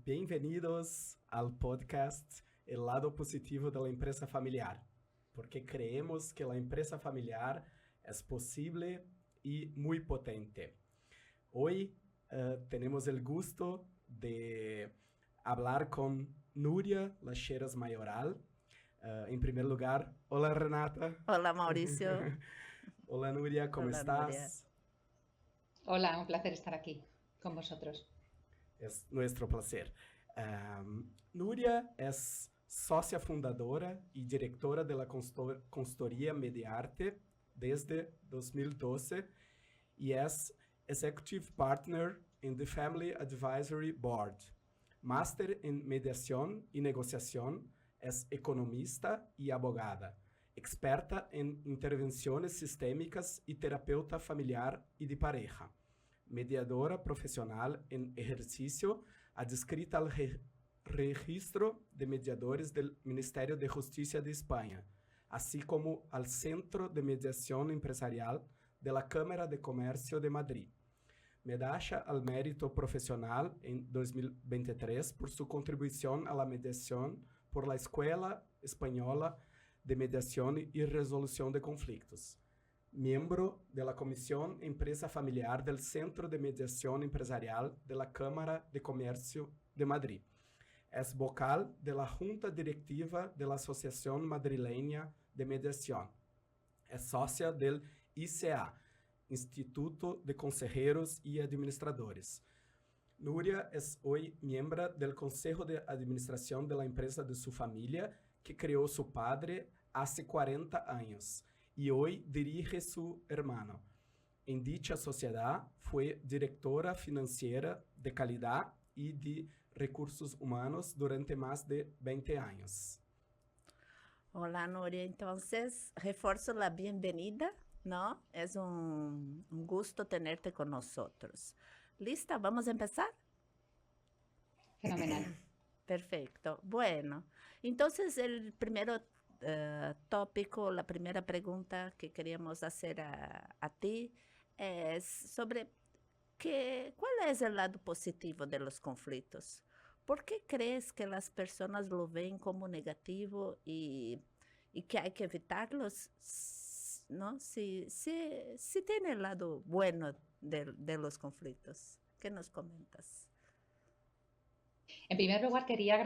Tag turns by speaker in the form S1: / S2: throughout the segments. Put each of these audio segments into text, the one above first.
S1: Bem-vindos ao podcast El Lado Positivo da Empresa Familiar, porque creemos que a empresa familiar é possível e muito potente. Hoy tenemos el gusto de hablar con Núria Lacheras Mayoral. En primer lugar, hola Renata.
S2: Hola Mauricio.
S1: Hola Núria, ¿cómo
S2: Hola,
S1: estás?
S2: Núria.
S3: Hola, un placer estar aquí con vosotros.
S1: Es nuestro placer. Núria es sócia fundadora y directora de la consultoría Mediarte desde 2012 y es Executive Partner in the Family Advisory Board. Máster en Mediación y Negociación, es economista y abogada, experta en intervenciones sistémicas y terapeuta familiar y de pareja. Mediadora profissional em exercício, adscrita ao Registro de Mediadores do Ministério de Justiça de Espanha, assim como ao Centro de Mediação Empresarial da Câmara de Comércio de Madrid. Medalla al Mérito Profissional em 2023 por sua contribuição à mediação por la Escuela Española de Mediação e Resolução de Conflitos. Miembro de la Comisión Empresa Familiar del Centro de Mediación Empresarial de la Cámara de Comercio de Madrid. Es vocal de la Junta Directiva de la Asociación Madrileña de Mediación. Es socia del ICA, Instituto de Consejeros y Administradores. Núria es hoy miembro del Consejo de Administración de la empresa de su familia que creó su padre hace 40 años. Y hoy dirige su hermano. En dicha sociedad fue directora financiera de calidad y de recursos humanos durante más de 20 años.
S2: Hola Núria, entonces refuerzo la bienvenida, ¿no? Es un gusto tenerte con nosotros. ¿Lista? ¿Vamos a empezar?
S3: Fenomenal.
S2: Perfecto. Bueno, entonces el primero tópico, la primera pregunta que queríamos hacer a ti es sobre cuál es el lado positivo de los conflictos. ¿Por qué crees que las personas lo ven como negativo y que hay que evitarlos? ¿No? Si tiene el lado bueno de los conflictos. ¿Qué nos comentas?
S3: En primer lugar, quería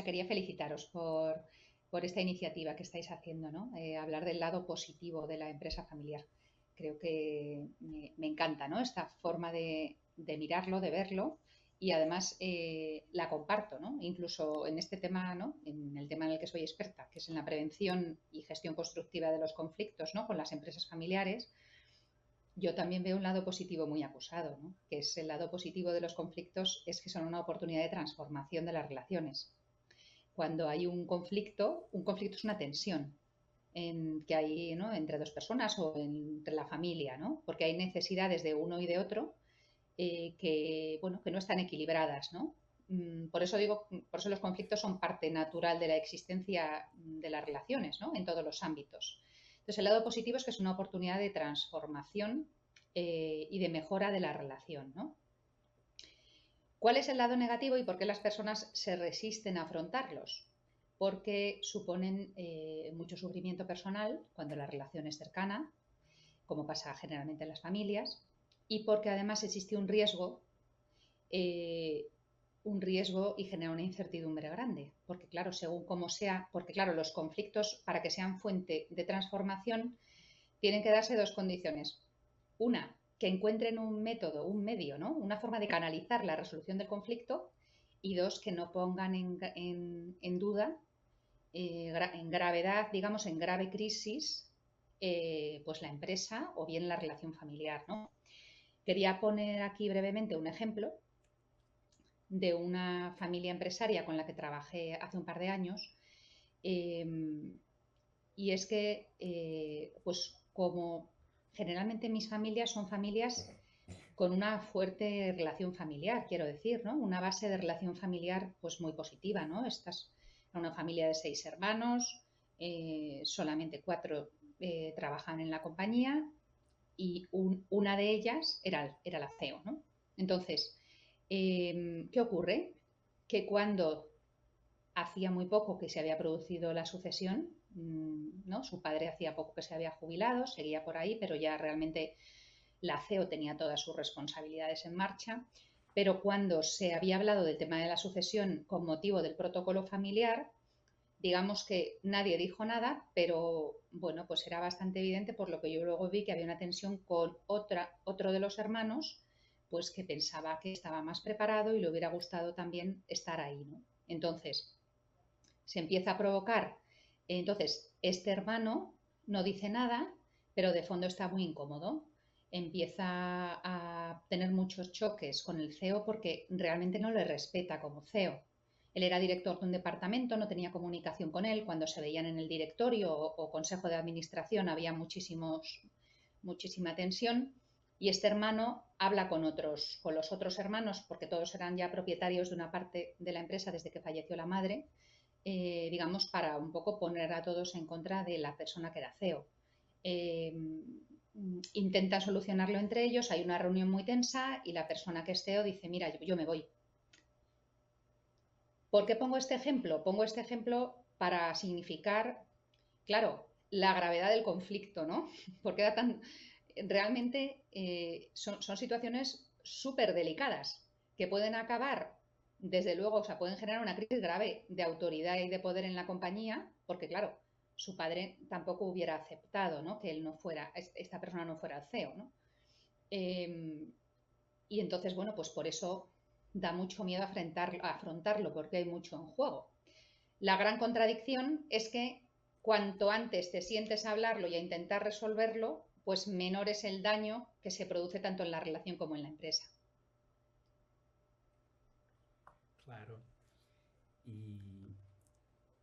S3: quería felicitaros por esta iniciativa que estáis haciendo, ¿no? Hablar del lado positivo de la empresa familiar. Creo que me encanta, ¿no? Esta forma de mirarlo, de verlo, y además la comparto, ¿no? Incluso en este tema, ¿no? En el tema en el que soy experta, que es en la prevención y gestión constructiva de los conflictos, ¿no? Con las empresas familiares. Yo también veo un lado positivo muy acusado, ¿no? Que es el lado positivo de los conflictos, es que son una oportunidad de transformación de las relaciones. Cuando hay un conflicto es una tensión que hay, ¿no? Entre dos personas o entre la familia, ¿no? Porque hay necesidades de uno y de otro que no están equilibradas, ¿no? Por eso los conflictos son parte natural de la existencia de las relaciones, ¿no? En todos los ámbitos. Entonces, el lado positivo es que es una oportunidad de transformación y de mejora de la relación, ¿no? ¿Cuál es el lado negativo y por qué las personas se resisten a afrontarlos? Porque suponen mucho sufrimiento personal cuando la relación es cercana, como pasa generalmente en las familias, y porque además existe un riesgo y genera una incertidumbre grande, porque claro, según como sea, porque claro, los conflictos para que sean fuente de transformación tienen que darse dos condiciones. Una, que encuentren un método, un medio, ¿no? Una forma de canalizar la resolución del conflicto, y dos, que no pongan en duda, en gravedad, digamos, en grave crisis, pues la empresa o bien la relación familiar, ¿no? Quería poner aquí brevemente un ejemplo de una familia empresaria con la que trabajé hace un par de años, y es que, pues como generalmente mis familias son familias con una fuerte relación familiar, quiero decir, ¿no? Una base de relación familiar pues muy positiva, ¿no? Esta es una familia de 6 hermanos, solamente 4 trabajan en la compañía y una de ellas era la CEO, ¿no? Entonces, ¿qué ocurre? que cuando hacía muy poco que se había producido la sucesión, ¿no? Su padre hacía poco que se había jubilado, seguía por ahí, pero ya realmente la CEO tenía todas sus responsabilidades en marcha. Pero cuando se había hablado del tema de la sucesión con motivo del protocolo familiar, digamos que nadie dijo nada, pero bueno, pues era bastante evidente, por lo que yo luego vi que había una tensión con otro de los hermanos, pues que pensaba que estaba más preparado y le hubiera gustado también estar ahí, ¿no? Entonces, se empieza a provocar. Entonces, este hermano no dice nada, pero de fondo está muy incómodo. Empieza a tener muchos choques con el CEO porque realmente no le respeta como CEO. Él era director de un departamento, no tenía comunicación con él. Cuando se veían en el directorio o consejo de administración había muchísima tensión. Y este hermano habla con los otros hermanos, porque todos eran ya propietarios de una parte de la empresa desde que falleció la madre, digamos, para un poco poner a todos en contra de la persona que era CEO. Intentan solucionarlo entre ellos, hay una reunión muy tensa y la persona que es CEO dice, mira, yo me voy. ¿Por qué pongo este ejemplo? Pongo este ejemplo para significar, claro, la gravedad del conflicto, ¿no? Porque era tan... Realmente son situaciones súper delicadas que pueden acabar, desde luego, o sea, pueden generar una crisis grave de autoridad y de poder en la compañía, porque claro, su padre tampoco hubiera aceptado, ¿no? Que él no fuera, esta persona no fuera el CEO, ¿no? Y entonces, bueno, pues por eso da mucho miedo afrontarlo, porque hay mucho en juego. La gran contradicción es que cuanto antes te sientes a hablarlo y a intentar resolverlo, pues menor es el daño que se produce tanto en la relación como en la empresa.
S1: Claro. Y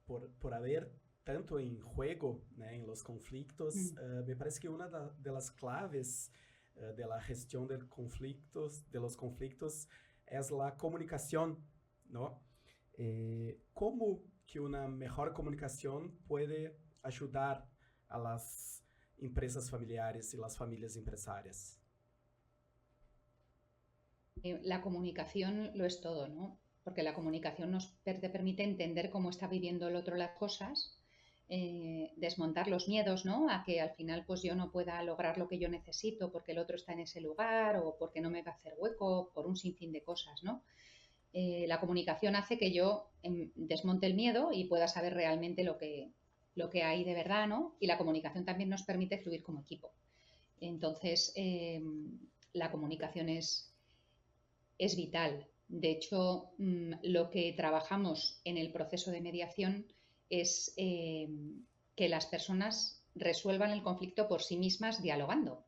S1: por haber tanto en juego, né, en los conflictos, me parece que una de las claves de la gestión de los conflictos es la comunicación, ¿no? ¿Cómo que una mejor comunicación puede ayudar a las empresas familiares y las familias empresarias?
S3: La comunicación lo es todo, ¿no? Porque la comunicación te permite entender cómo está viviendo el otro las cosas, desmontar los miedos, ¿no? A que al final pues yo no pueda lograr lo que yo necesito porque el otro está en ese lugar o porque no me va a hacer hueco, por un sinfín de cosas, ¿no? La comunicación hace que yo desmonte el miedo y pueda saber realmente lo que hay de verdad, ¿no? Y la comunicación también nos permite fluir como equipo. Entonces, la comunicación es vital. De hecho, lo que trabajamos en el proceso de mediación es que las personas resuelvan el conflicto por sí mismas dialogando.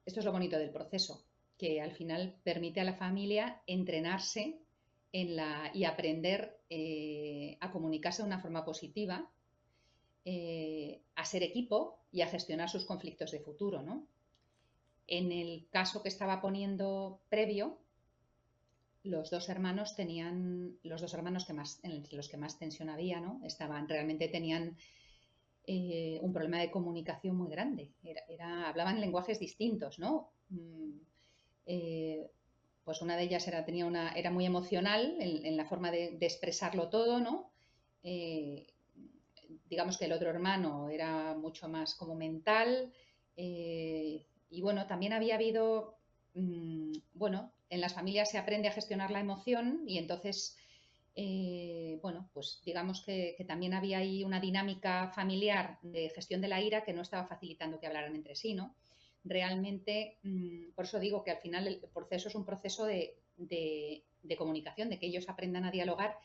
S3: Esto es lo bonito del proceso, que al final permite a la familia entrenarse y aprender a comunicarse de una forma positiva, a ser equipo y a gestionar sus conflictos de futuro, ¿no? En el caso que estaba poniendo previo, los dos hermanos en los que más tensión había, ¿no? Tenían un problema de comunicación muy grande. Hablaban lenguajes distintos, ¿no? Pues una de ellas era muy emocional en la forma de expresarlo todo, ¿no? Digamos que el otro hermano era mucho más como mental. Y bueno, también había habido, bueno, en las familias se aprende a gestionar la emoción y entonces, bueno, pues digamos que también había ahí una dinámica familiar de gestión de la ira que no estaba facilitando que hablaran entre sí, ¿no? Realmente, por eso digo que al final el proceso es un proceso de comunicación, de que ellos aprendan a dialogar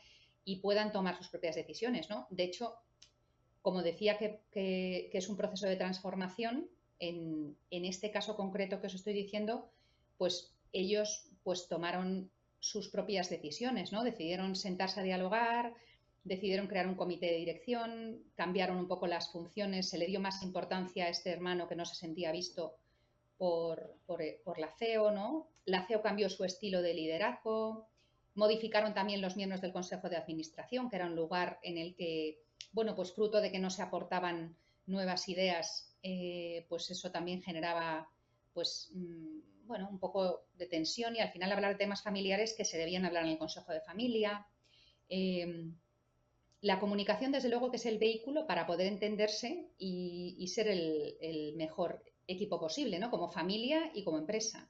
S3: y puedan tomar sus propias decisiones, ¿no? De hecho, como decía que es un proceso de transformación, en este caso concreto que os estoy diciendo, pues ellos pues tomaron sus propias decisiones, ¿no? Decidieron sentarse a dialogar, decidieron crear un comité de dirección, cambiaron un poco las funciones, se le dio más importancia a este hermano que no se sentía visto por la CEO, ¿no? La CEO cambió su estilo de liderazgo, modificaron también los miembros del Consejo de Administración, que era un lugar en el que, bueno, pues fruto de que no se aportaban nuevas ideas, pues eso también generaba, pues, bueno, un poco de tensión y al final hablar de temas familiares que se debían hablar en el Consejo de Familia. La comunicación, desde luego, que es el vehículo para poder entenderse y ser el mejor equipo posible, ¿no? Como familia y como empresa.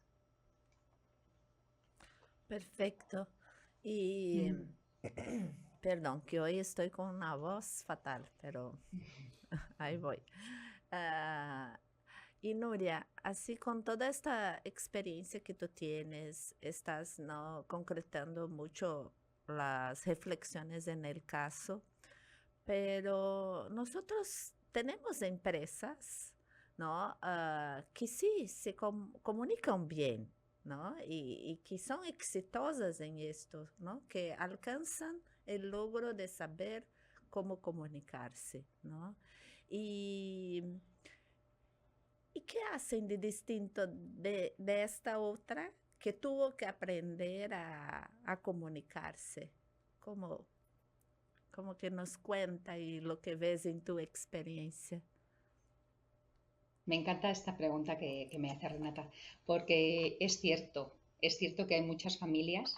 S2: Perfecto. Y perdón, que hoy estoy con una voz fatal, pero ahí voy. Ah, y Nuria, así con toda esta experiencia que tú tienes, estás, ¿no?, concretando mucho las reflexiones en el caso, pero nosotros tenemos empresas, ¿no?, que sí se comunican bien, ¿no? Y que son exitosas en esto, ¿no? Que alcanzan el logro de saber cómo comunicarse, ¿no? Y, ¿y qué hacen de distinto de esta otra que tuvo que aprender a comunicarse? ¿Cómo, como que nos cuenta y lo que ves en tu experiencia?
S3: Me encanta esta pregunta que me hace Renata, porque es cierto que hay muchas familias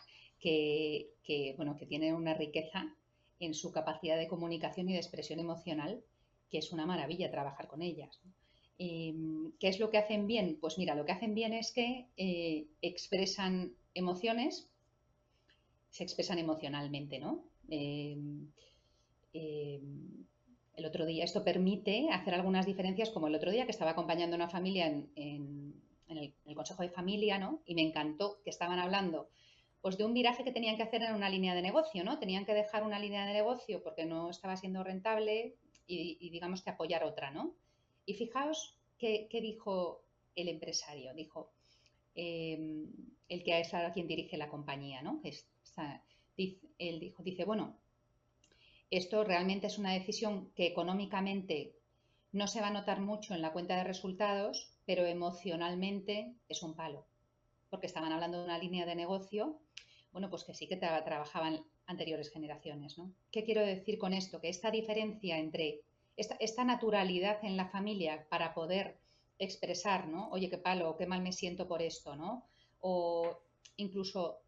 S3: bueno, que tienen una riqueza en su capacidad de comunicación y de expresión emocional, que es una maravilla trabajar con ellas, ¿no? ¿Qué es lo que hacen bien? Pues mira, lo que hacen bien es que expresan emociones, se expresan emocionalmente, ¿no? Eh, el otro día, esto permite hacer algunas diferencias, como el otro día que estaba acompañando a una familia en el Consejo de Familia, ¿no? Y me encantó que estaban hablando pues de un viraje que tenían que hacer en una línea de negocio, ¿no? Tenían que dejar una línea de negocio porque no estaba siendo rentable y digamos que apoyar otra, ¿no? Y fijaos qué dijo el empresario. Dijo, el que es ahora quien dirige la compañía, ¿no? Él dice, bueno, esto realmente es una decisión que económicamente no se va a notar mucho en la cuenta de resultados, pero emocionalmente es un palo, porque estaban hablando de una línea de negocio, bueno, pues que sí que trabajaban anteriores generaciones, ¿no? ¿Qué quiero decir con esto? Que esta diferencia entre esta naturalidad en la familia para poder expresar, ¿no? Oye, qué palo, qué mal me siento por esto, ¿no? O incluso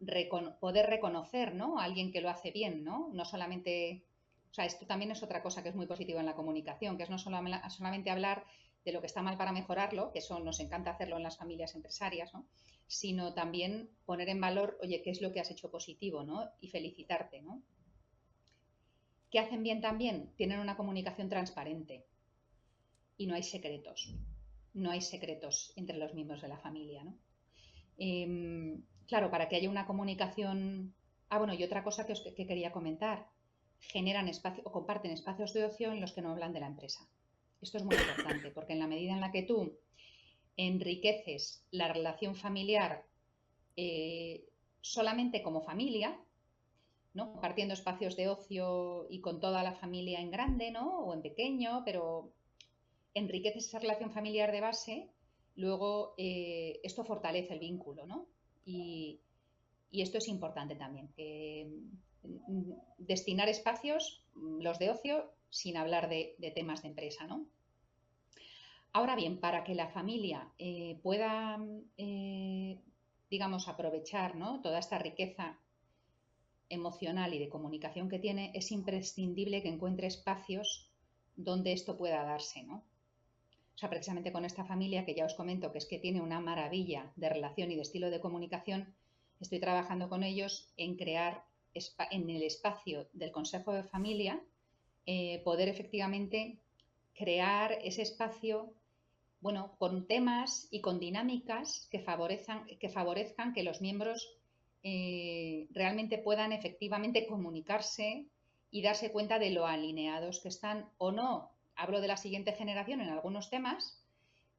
S3: poder reconocer, ¿no?, a alguien que lo hace bien, ¿no? No solamente, o sea, esto también es otra cosa que es muy positiva en la comunicación, que es no solamente hablar de lo que está mal para mejorarlo, que eso nos encanta hacerlo en las familias empresarias, ¿no?, sino también poner en valor, oye, qué es lo que has hecho positivo, ¿no?, y felicitarte, ¿no? ¿Qué hacen bien también? Tienen una comunicación transparente y no hay secretos. No hay secretos entre los miembros de la familia, ¿no? Claro, para que haya una comunicación... Ah, bueno, y otra cosa que quería comentar. Generan espacio o comparten espacios de ocio en los que no hablan de la empresa. Esto es muy importante porque en la medida en la que tú enriqueces la relación familiar solamente como familia, ¿no?, compartiendo espacios de ocio y con toda la familia en grande, ¿no?, o en pequeño, pero enriqueces esa relación familiar de base, luego esto fortalece el vínculo, ¿no? Y esto es importante también, que destinar espacios, los de ocio, sin hablar de temas de empresa, ¿no? Ahora bien, para que la familia pueda, digamos, aprovechar, ¿no?, toda esta riqueza emocional y de comunicación que tiene, es imprescindible que encuentre espacios donde esto pueda darse, ¿no? O sea, precisamente con esta familia que ya os comento que es que tiene una maravilla de relación y de estilo de comunicación, estoy trabajando con ellos en crear en el espacio del Consejo de Familia, poder efectivamente crear ese espacio, bueno, con temas y con dinámicas que favorezcan que los miembros realmente puedan efectivamente comunicarse y darse cuenta de lo alineados que están o no. Hablo de la siguiente generación en algunos temas,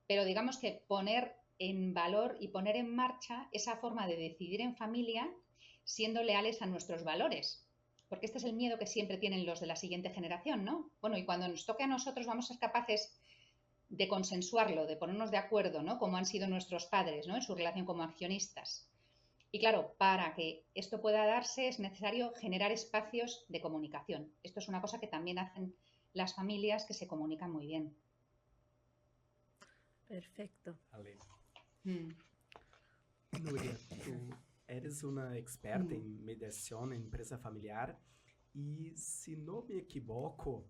S3: pero digamos que poner en valor y poner en marcha esa forma de decidir en familia siendo leales a nuestros valores. Porque este es el miedo que siempre tienen los de la siguiente generación, ¿no? Bueno, y cuando nos toque a nosotros vamos a ser capaces de consensuarlo, de ponernos de acuerdo, ¿no?, como han sido nuestros padres, ¿no?, en su relación como accionistas. Y claro, para que esto pueda darse es necesario generar espacios de comunicación. Esto es una cosa que también hacen las familias, que se comunican muy bien.
S2: Perfecto.
S1: Ale. Nuria, tú eres una experta en mediación en empresa familiar y si no me equivoco,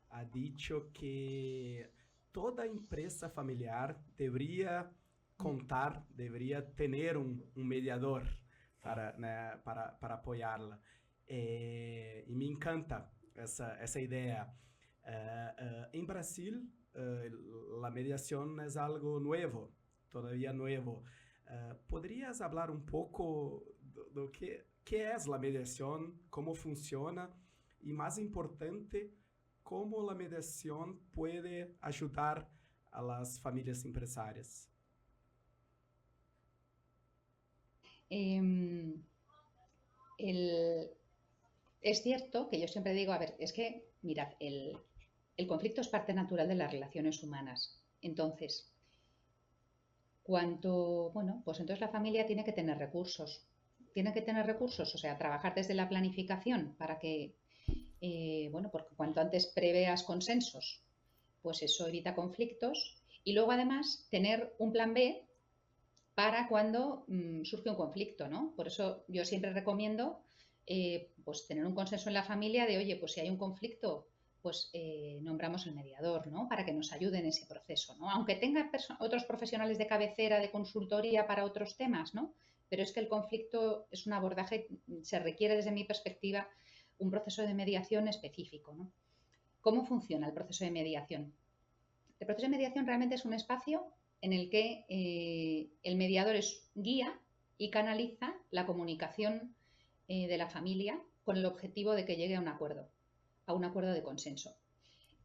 S1: ha dicho que toda empresa familiar debería contar, debería tener un mediador para, né, para apoiá-la. E me encanta essa ideia. Em Brasil, a mediação é algo novo, todavía novo. ¿Podrías hablar un poco do que es la mediación, cómo funciona y, más importante, cómo la mediación puede ayudar a las familias empresarias?
S3: Es cierto que yo siempre digo, a ver, es que, mirad, el conflicto es parte natural de las relaciones humanas. Entonces, bueno, pues entonces la familia tiene que tener recursos. Tiene que tener recursos, o sea, trabajar desde la planificación para que, bueno, porque cuanto antes preveas consensos, pues eso evita conflictos. Y luego, además, tener un plan B para cuando surge un conflicto, ¿no? Por eso yo siempre recomiendo pues tener un consenso en la familia de, oye, pues si hay un conflicto, pues nombramos el mediador, ¿no? Para que nos ayude en ese proceso, ¿no? Aunque tenga otros profesionales de cabecera, de consultoría para otros temas, ¿no? Pero es que el conflicto es un abordaje, se requiere desde mi perspectiva un proceso de mediación específico, ¿no? ¿Cómo funciona el proceso de mediación? El proceso de mediación realmente es un espacio en el que el mediador es guía y canaliza la comunicación de la familia con el objetivo de que llegue a un acuerdo de consenso.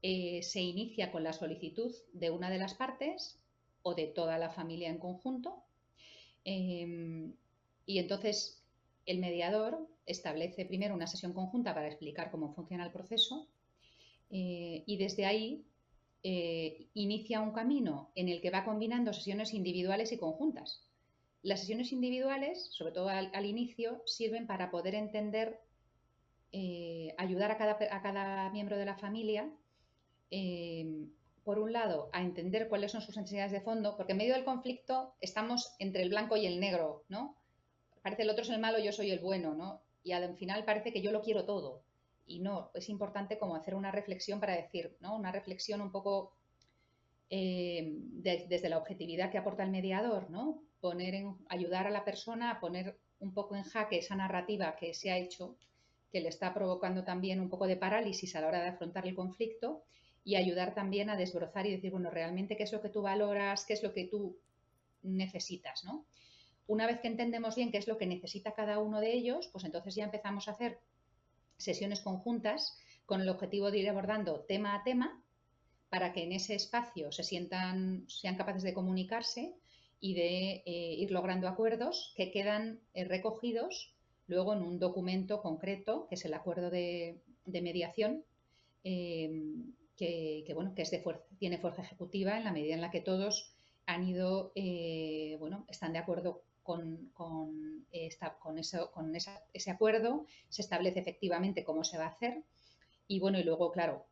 S3: Se inicia con la solicitud de una de las partes o de toda la familia en conjunto y entonces el mediador establece primero una sesión conjunta para explicar cómo funciona el proceso y desde ahí inicia un camino en el que va combinando sesiones individuales y conjuntas. Las sesiones individuales, sobre todo al inicio, sirven para poder entender, ayudar a cada miembro de la familia, por un lado, a entender cuáles son sus necesidades de fondo, porque en medio del conflicto estamos entre el blanco y el negro, ¿no? Parece el otro es el malo, yo soy el bueno, ¿no? Y al final parece que yo lo quiero todo. Y no, es importante como hacer una reflexión para decir, ¿no? Una reflexión un poco desde la objetividad que aporta el mediador, ¿no? Ayudar a la persona a poner un poco en jaque esa narrativa que se ha hecho, que le está provocando también un poco de parálisis a la hora de afrontar el conflicto y ayudar también a desbrozar y decir, bueno, realmente qué es lo que tú valoras, qué es lo que tú necesitas, ¿no? Una vez que entendemos bien qué es lo que necesita cada uno de ellos, pues entonces ya empezamos a hacer sesiones conjuntas con el objetivo de ir abordando tema a tema para que en ese espacio sean capaces de comunicarse y de ir logrando acuerdos que quedan recogidos luego en un documento concreto, que es el acuerdo de mediación, que tiene fuerza ejecutiva en la medida en la que todos han ido, están de acuerdo con ese acuerdo, se establece efectivamente cómo se va a hacer. Y bueno, y luego, claro,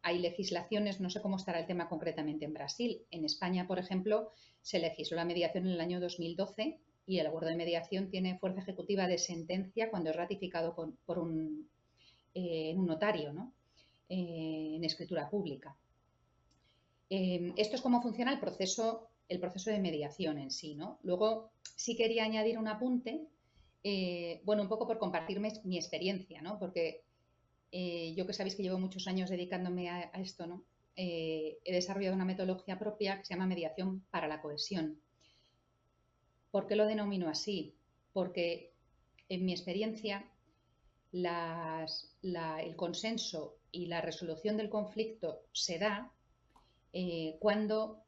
S3: hay legislaciones, no sé cómo estará el tema concretamente en Brasil. En España, por ejemplo, se legisló la mediación en el año 2012 y el acuerdo de mediación tiene fuerza ejecutiva de sentencia cuando es ratificado en un notario, ¿no? En escritura pública. Esto es cómo funciona el proceso de mediación en sí, ¿no? Luego, sí quería añadir un apunte, un poco por compartirme mi experiencia, ¿no? Porque yo que sabéis que llevo muchos años dedicándome a esto, ¿no? He desarrollado una metodología propia que se llama mediación para la cohesión. ¿Por qué lo denomino así? Porque en mi experiencia el consenso y la resolución del conflicto se da cuando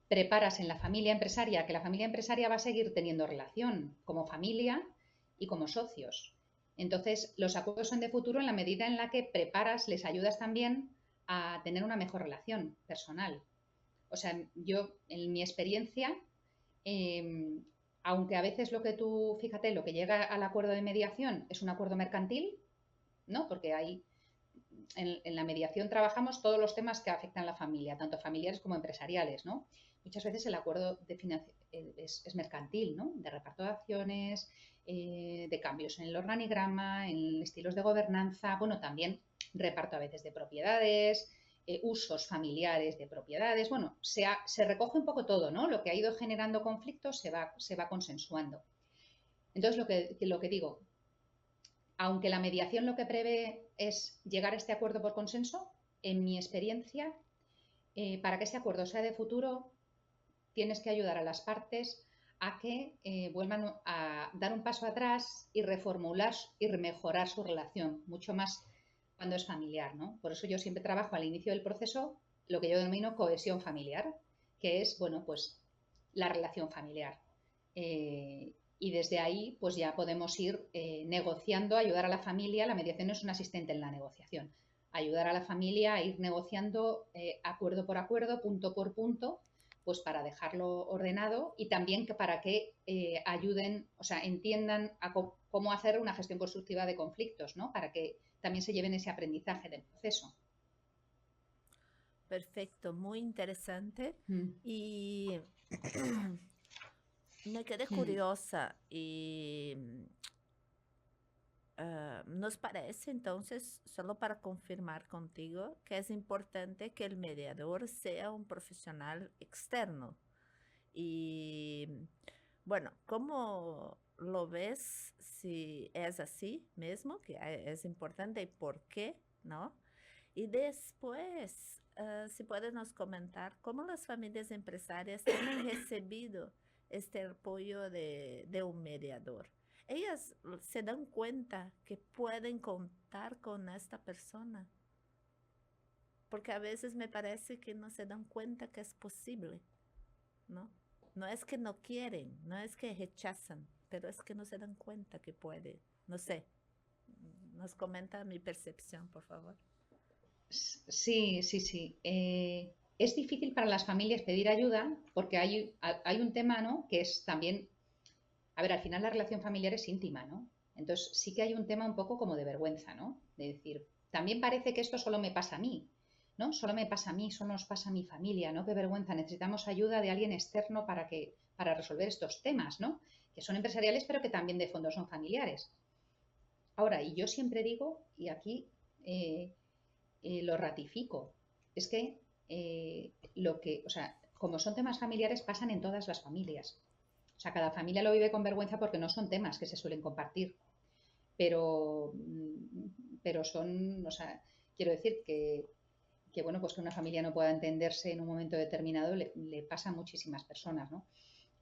S3: preparas en la familia empresaria, que la familia empresaria va a seguir teniendo relación como familia y como socios. Entonces, los acuerdos son de futuro en la medida en la que preparas, les ayudas también a tener una mejor relación personal. O sea, yo, en mi experiencia, aunque a veces lo que llega al acuerdo de mediación es un acuerdo mercantil, ¿no? Porque hay en la mediación trabajamos todos los temas que afectan a la familia, tanto familiares como empresariales, ¿no? Muchas veces el acuerdo es mercantil, ¿no? De reparto de acciones, de cambios en el organigrama, en estilos de gobernanza, bueno, también reparto a veces de propiedades, usos familiares de propiedades, bueno, se recoge un poco todo, ¿no? Lo que ha ido generando conflictos se va consensuando. Entonces, lo que digo, aunque la mediación lo que prevé es llegar a este acuerdo por consenso, en mi experiencia, para que ese acuerdo sea de futuro, tienes que ayudar a las partes a que vuelvan a dar un paso atrás y reformular y mejorar su relación, mucho más cuando es familiar, ¿no? Por eso yo siempre trabajo al inicio del proceso lo que yo denomino cohesión familiar, que es, bueno, pues la relación familiar. Y desde ahí, pues ya podemos ir negociando, ayudar a la familia. La mediación no es un asistente en la negociación. Ayudar a la familia a ir negociando acuerdo por acuerdo, punto por punto, pues para dejarlo ordenado y también para que ayuden, o sea, entiendan cómo hacer una gestión constructiva de conflictos, ¿no? Para que también se lleven ese aprendizaje del proceso.
S2: Perfecto, muy interesante.
S3: Mm.
S2: Y me quedé
S3: Mm.
S2: curiosa y nos parece entonces, solo para confirmar contigo, que es importante que el mediador sea un profesional externo. Y bueno, ¿cómo lo ves si es así mismo, que es importante y por qué, ¿no? Y después, si puedes nos comentar cómo las familias empresarias tienen recibido este apoyo de un mediador. Ellas se dan cuenta que pueden contar con esta persona, porque a veces me parece que no se dan cuenta que es posible, ¿no? No es que no quieren, no es que rechazan, pero es que no se dan cuenta que puede. No sé, nos comenta mi percepción, por favor.
S3: Sí, sí, sí. Es difícil para las familias pedir ayuda porque hay un tema, ¿no? Que es también, a ver, al final la relación familiar es íntima, ¿no? Entonces sí que hay un tema un poco como de vergüenza, ¿no? De decir, también parece que esto solo me pasa a mí, ¿no? Solo me pasa a mí, solo nos pasa a mi familia, ¿no? Qué vergüenza, necesitamos ayuda de alguien externo para resolver estos temas, ¿no? Que son empresariales pero que también de fondo son familiares. Ahora, y yo siempre digo, y aquí lo ratifico, es que o sea, como son temas familiares, pasan en todas las familias. O sea, cada familia lo vive con vergüenza porque no son temas que se suelen compartir. Pero, pero son, o sea, quiero decir que, bueno, pues que una familia no pueda entenderse en un momento determinado le pasa a muchísimas personas, ¿no?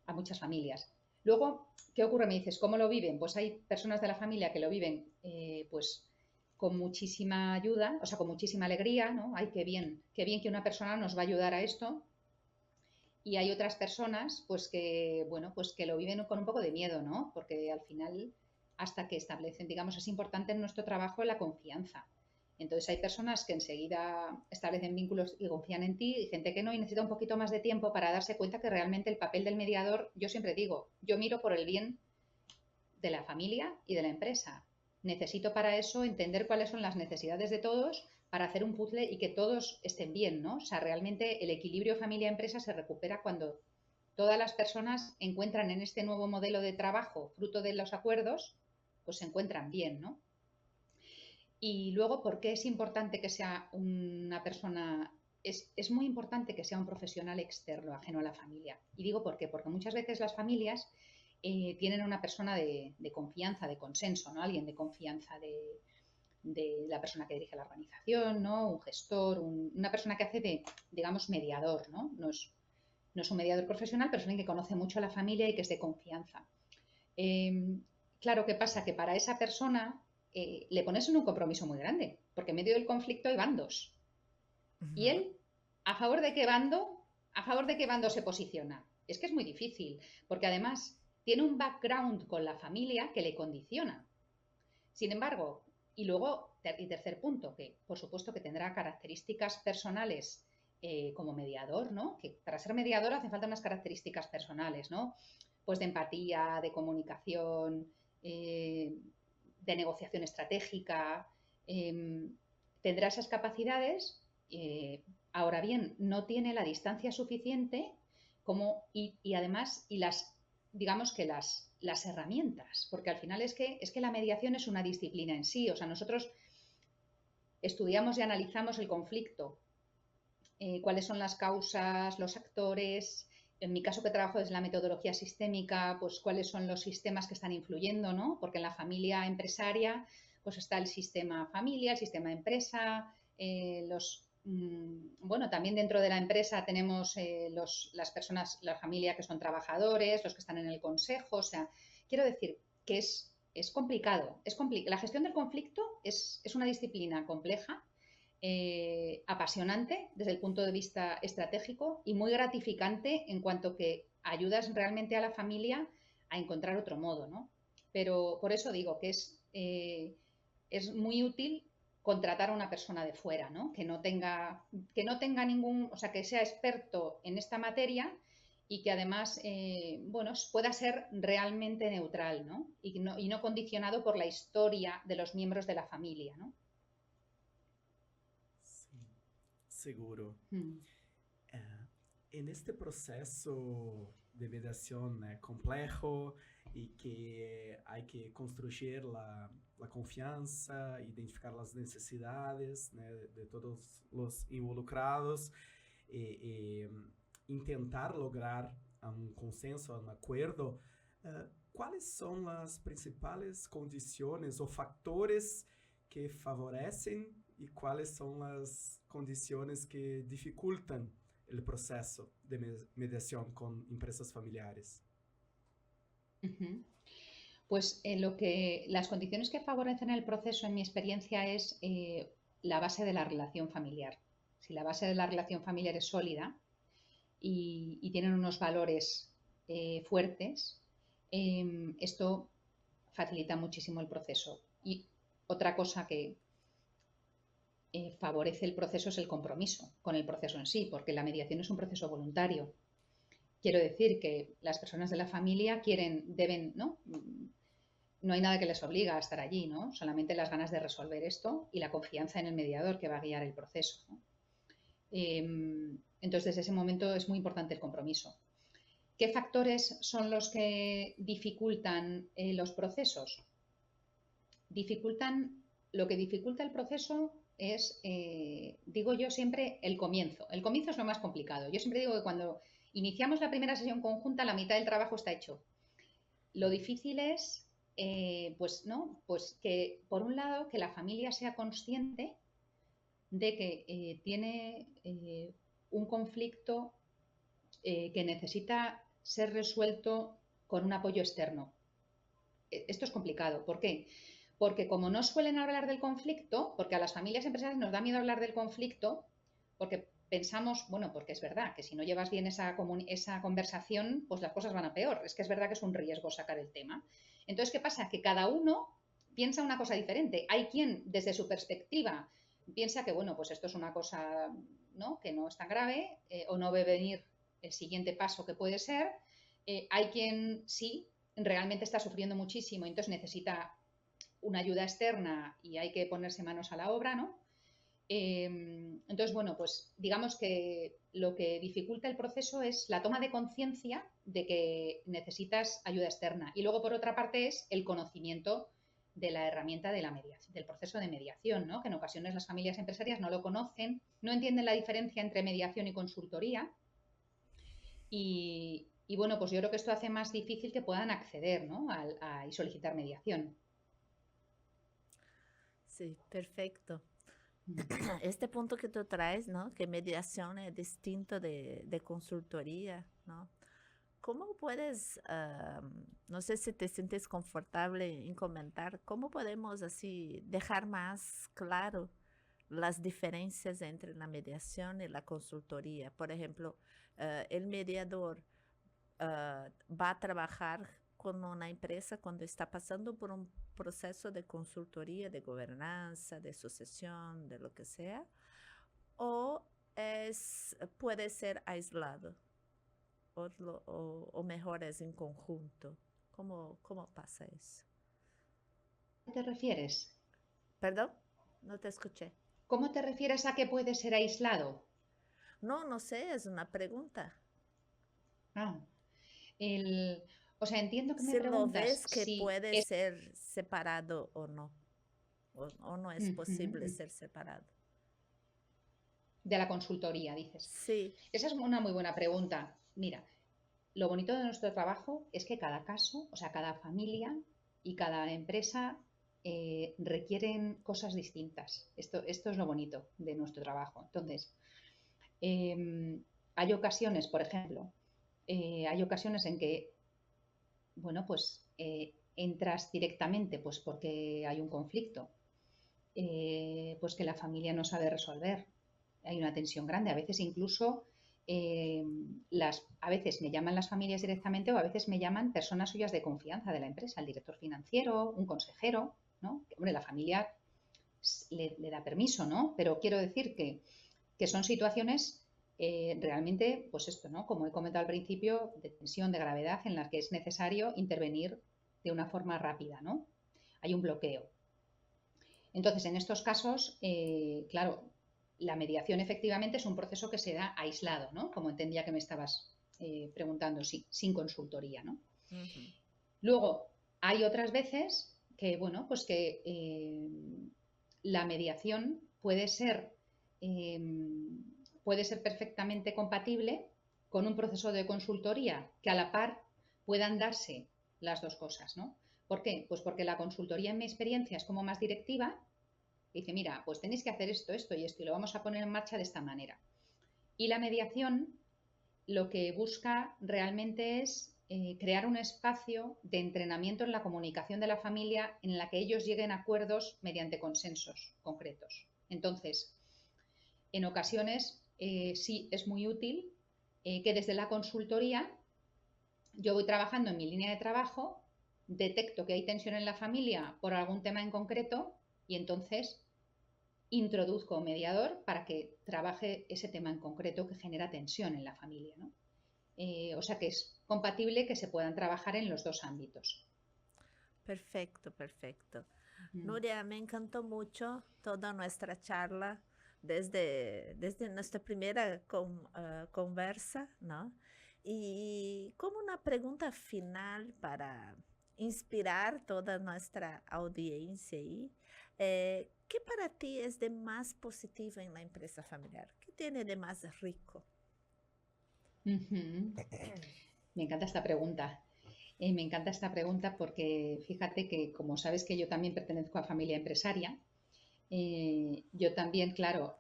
S3: A muchas familias. Luego, ¿qué ocurre? Me dices, ¿cómo lo viven? Pues hay personas de la familia que lo viven, pues con muchísima ayuda, o sea, con muchísima alegría, ¿no? Ay, qué bien que una persona nos va a ayudar a esto. Y hay otras personas, pues que, bueno, pues que lo viven con un poco de miedo, ¿no? Porque al final, hasta que establecen, digamos, es importante en nuestro trabajo la confianza. Entonces hay personas que enseguida establecen vínculos y confían en ti y gente que no y necesita un poquito más de tiempo para darse cuenta que realmente el papel del mediador, yo siempre digo, yo miro por el bien de la familia y de la empresa. Necesito para eso entender cuáles son las necesidades de todos para hacer un puzzle y que todos estén bien, ¿no? O sea, realmente el equilibrio familia-empresa se recupera cuando todas las personas encuentran en este nuevo modelo de trabajo, fruto de los acuerdos, pues se encuentran bien, ¿no? Y luego, ¿por qué es importante que sea una persona? Es muy importante que sea un profesional externo, ajeno a la familia. Y digo por qué, porque muchas veces las familias tienen una persona de confianza, de consenso, ¿no? Alguien de confianza de la persona que dirige la organización, ¿no? Un gestor, una persona que hace de, digamos, mediador, ¿no? No es un mediador profesional, pero es alguien que conoce mucho a la familia y que es de confianza. Claro, ¿qué pasa? Que para esa persona le pones en un compromiso muy grande, porque en medio del conflicto hay bandos. ¿Y él a favor de qué bando? ¿A favor de qué bando se posiciona? Es que es muy difícil, porque además tiene un background con la familia que le condiciona. Sin embargo, y luego, y tercer punto, que por supuesto que tendrá características personales como mediador, ¿no? Que para ser mediador hace falta unas características personales, ¿no? Pues de empatía, de comunicación, de negociación estratégica. tendrá esas capacidades, ahora bien, no tiene la distancia suficiente y además, digamos que las herramientas, porque al final es que la mediación es una disciplina en sí. O sea, nosotros estudiamos y analizamos el conflicto, cuáles son las causas, los actores. En mi caso, que trabajo desde la metodología sistémica, pues cuáles son los sistemas que están influyendo, ¿no? Porque en la familia empresaria pues está el sistema familia, el sistema empresa, bueno, también dentro de la empresa tenemos las personas, la familia que son trabajadores, los que están en el consejo. O sea, quiero decir que es complicado. La gestión del conflicto es una disciplina compleja, apasionante desde el punto de vista estratégico y muy gratificante en cuanto que ayudas realmente a la familia a encontrar otro modo, ¿no? Pero por eso digo que es muy útil contratar a una persona de fuera, ¿no? Que no tenga ningún, o sea, que sea experto en esta materia y que además, bueno, pueda ser realmente neutral, ¿no? Y no condicionado por la historia de los miembros de la familia, ¿no?
S1: Sí, seguro.
S3: Mm.
S1: En este proceso de mediación complejo y que hay que construir la confianza, identificar las necesidades, né, de todos los involucrados y intentar lograr un consenso, un acuerdo, ¿cuáles son las principales condiciones o factores que favorecen y cuáles son las condiciones que dificultan el proceso de mediación con empresas familiares?
S3: Uh-huh. Pues las condiciones que favorecen el proceso, en mi experiencia, es la base de la relación familiar. Si la base de la relación familiar es sólida y tienen unos valores fuertes, esto facilita muchísimo el proceso. Y otra cosa que favorece el proceso es el compromiso con el proceso en sí, porque la mediación es un proceso voluntario. Quiero decir que las personas de la familia deben, ¿no? No hay nada que les obliga a estar allí, ¿no? Solamente las ganas de resolver esto y la confianza en el mediador que va a guiar el proceso, ¿no? Entonces, desde ese momento es muy importante el compromiso. ¿Qué factores son los que dificultan los procesos? Lo que dificulta el proceso es, digo yo siempre, el comienzo. El comienzo es lo más complicado. Yo siempre digo que cuando iniciamos la primera sesión conjunta, la mitad del trabajo está hecho. Lo difícil es, pues, ¿no? Pues que, por un lado, que la familia sea consciente de que tiene un conflicto que necesita ser resuelto con un apoyo externo. Esto es complicado. ¿Por qué? Porque como no suelen hablar del conflicto, porque a las familias empresariales nos da miedo hablar del conflicto, porque pensamos, bueno, porque es verdad que si no llevas bien esa conversación, pues las cosas van a peor. Es que es verdad que es un riesgo sacar el tema. Entonces, ¿qué pasa? Que cada uno piensa una cosa diferente. Hay quien, desde su perspectiva, piensa que, bueno, pues esto es una cosa, ¿no?, que no es tan grave, o no ve venir el siguiente paso que puede ser. Hay quien sí, realmente está sufriendo muchísimo, entonces necesita una ayuda externa y hay que ponerse manos a la obra, ¿no? Entonces, bueno, pues digamos que lo que dificulta el proceso es la toma de conciencia de que necesitas ayuda externa. Y luego, por otra parte, es el conocimiento de la herramienta de la mediación, del proceso de mediación, ¿no? Que en ocasiones las familias empresarias no lo conocen, no entienden la diferencia entre mediación y consultoría. Y bueno, pues yo creo que esto hace más difícil que puedan acceder, ¿no?, y solicitar mediación.
S2: Sí, perfecto. Este punto que tú traes, ¿no? Que mediación es distinto de consultoría, ¿no? ¿Cómo puedes, no sé si te sientes confortable en comentar, cómo podemos así dejar más claro las diferencias entre la mediación y la consultoría? Por ejemplo, el mediador va a trabajar con una empresa cuando está pasando por un proceso de consultoría, de gobernanza, de sucesión, de lo que sea, o puede ser aislado, o mejor es en conjunto. ¿Cómo pasa eso?
S3: ¿A qué te refieres?
S2: ¿Perdón? No te escuché.
S3: ¿Cómo te refieres a que puede ser aislado?
S2: No, no sé, es una pregunta.
S3: Ah, el, o sea, entiendo que me
S2: Si lo
S3: preguntas
S2: ves que
S3: si
S2: puede
S3: es...
S2: ser separado o no, o no es
S3: Ujú,
S2: posible
S3: ujú.
S2: ser separado.
S3: De la consultoría, dices.
S2: Sí,
S3: Esa es una muy buena pregunta. Mira, lo bonito de nuestro trabajo es que cada caso, o sea, cada familia y cada empresa requieren cosas distintas. Esto es lo bonito de nuestro trabajo. Entonces, hay ocasiones, por ejemplo, hay ocasiones en que, bueno, pues entras directamente pues porque hay un conflicto, pues que la familia no sabe resolver. Hay una tensión grande. A veces incluso eh, a veces me llaman las familias directamente o a veces me llaman personas suyas de confianza de la empresa, el director financiero, un consejero, ¿no? Hombre, la familia le da permiso, ¿no? Pero quiero decir que son situaciones realmente, pues esto, ¿no? Como he comentado al principio, de tensión, de gravedad, en las que es necesario intervenir de una forma rápida, ¿no? Hay un bloqueo. Entonces, en estos casos, claro, la mediación efectivamente es un proceso que se da aislado, ¿no? Como entendía que me estabas preguntando, sí, sin consultoría, ¿no?
S2: ujú,
S3: Luego, hay otras veces que, bueno, pues que la mediación eh, puede ser perfectamente compatible con un proceso de consultoría que a la par puedan darse las dos cosas, ¿no? ¿Por qué? Pues porque la consultoría, en mi experiencia, es como más directiva. Dice, mira, pues tenéis que hacer esto, esto y esto, y lo vamos a poner en marcha de esta manera. Y la mediación lo que busca realmente es crear un espacio de entrenamiento en la comunicación de la familia en la que ellos lleguen a acuerdos mediante consensos concretos. Entonces, en ocasiones sí es muy útil que desde la consultoría yo voy trabajando en mi línea de trabajo, detecto que hay tensión en la familia por algún tema en concreto y entonces introduzco mediador para que trabaje ese tema en concreto que genera tensión en la familia, ¿no? O sea que es compatible que se puedan trabajar en los dos ámbitos.
S2: perfecto, perfecto.
S3: Mm.
S2: Nuria, me encantó mucho toda nuestra charla desde nuestra primera conversa, ¿no? Y como una pregunta final para inspirar toda nuestra audiencia ahí, ¿qué para ti es de más positivo en la empresa familiar? ¿Qué tiene de más rico?
S3: Ujú. Me encanta esta pregunta. Me encanta esta pregunta porque fíjate que como sabes que yo también pertenezco a familia empresaria, yo también, claro,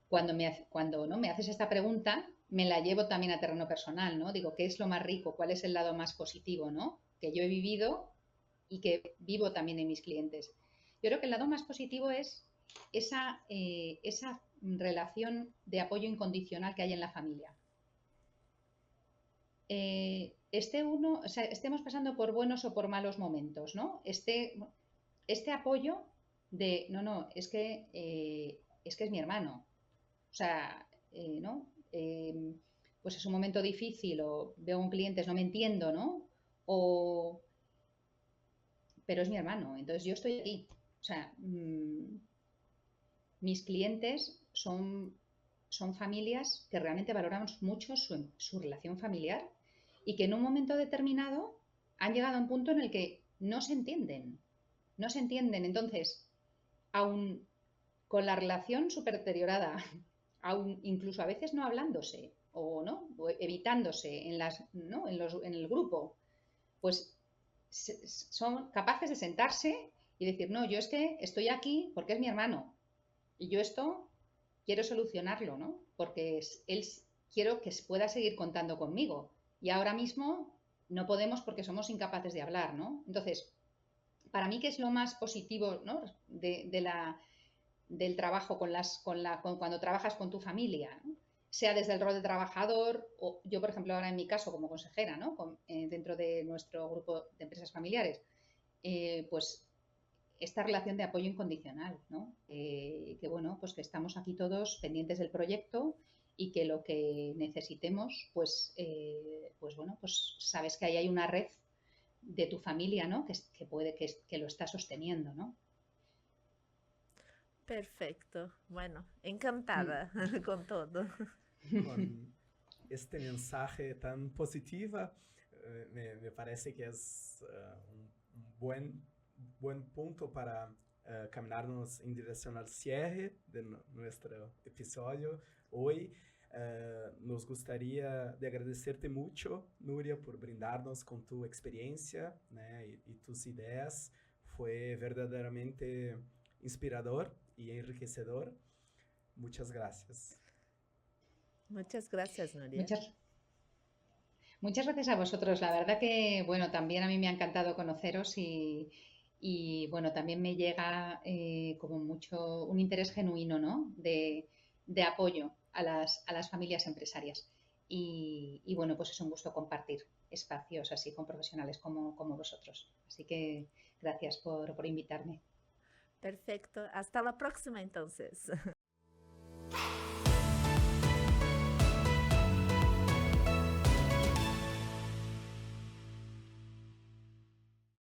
S3: cuando ¿no? me haces esta pregunta, me la llevo también a terreno personal, ¿no? Digo, ¿qué es lo más rico? ¿Cuál es el lado más positivo, ¿no? Que yo he vivido y que vivo también en mis clientes. Yo creo que el lado más positivo es esa relación de apoyo incondicional que hay en la familia. O sea, estemos pasando por buenos o por malos momentos, ¿no? Este apoyo de, no, no, es que es mi hermano. O sea, ¿no? Pues es un momento difícil o veo a un cliente, no me entiendo, ¿no? O, pero es mi hermano, entonces yo estoy aquí. O sea, mis clientes son familias que realmente valoramos mucho su relación familiar y que en un momento determinado han llegado a un punto en el que no se entienden. No se entienden. Entonces, aún con la relación súper deteriorada, aún incluso a veces no hablándose o no o evitándose ¿no? en el grupo, pues son capaces de sentarse y decir, no, yo es que estoy aquí porque es mi hermano y yo esto quiero solucionarlo, ¿no? Porque él quiero que pueda seguir contando conmigo y ahora mismo no podemos porque somos incapaces de hablar, ¿no? Entonces, para mí, ¿qué es lo más positivo, ¿no? Del trabajo cuando trabajas con tu familia, ¿no? Sea desde el rol de trabajador o yo, por ejemplo, ahora en mi caso como consejera, ¿no? Dentro de nuestro grupo de empresas familiares, pues esta relación de apoyo incondicional, ¿no? Que bueno, pues que estamos aquí todos pendientes del proyecto y que lo que necesitemos, pues bueno, pues sabes que ahí hay una red de tu familia, ¿no? Que lo está sosteniendo, ¿no?
S2: Perfecto. Bueno, encantada con todo.
S1: Con este mensaje tan positivo, me parece que es un buen punto para caminarnos en dirección al cierre de nuestro episodio hoy. Nos gustaría de agradecerte mucho, Núria, por brindarnos con tu experiencia, né, y tus ideas. Fue verdaderamente inspirador y enriquecedor. Muchas gracias.
S2: Muchas gracias, Nuria.
S3: Muchas gracias a vosotros. La verdad que, bueno, también a mí me ha encantado conoceros y bueno, también me llega como mucho un interés genuino, ¿no? De apoyo a las familias empresarias. Y bueno, pues es un gusto compartir espacios así con profesionales como vosotros. Así que gracias por invitarme.
S2: Perfecto. Hasta la próxima, entonces.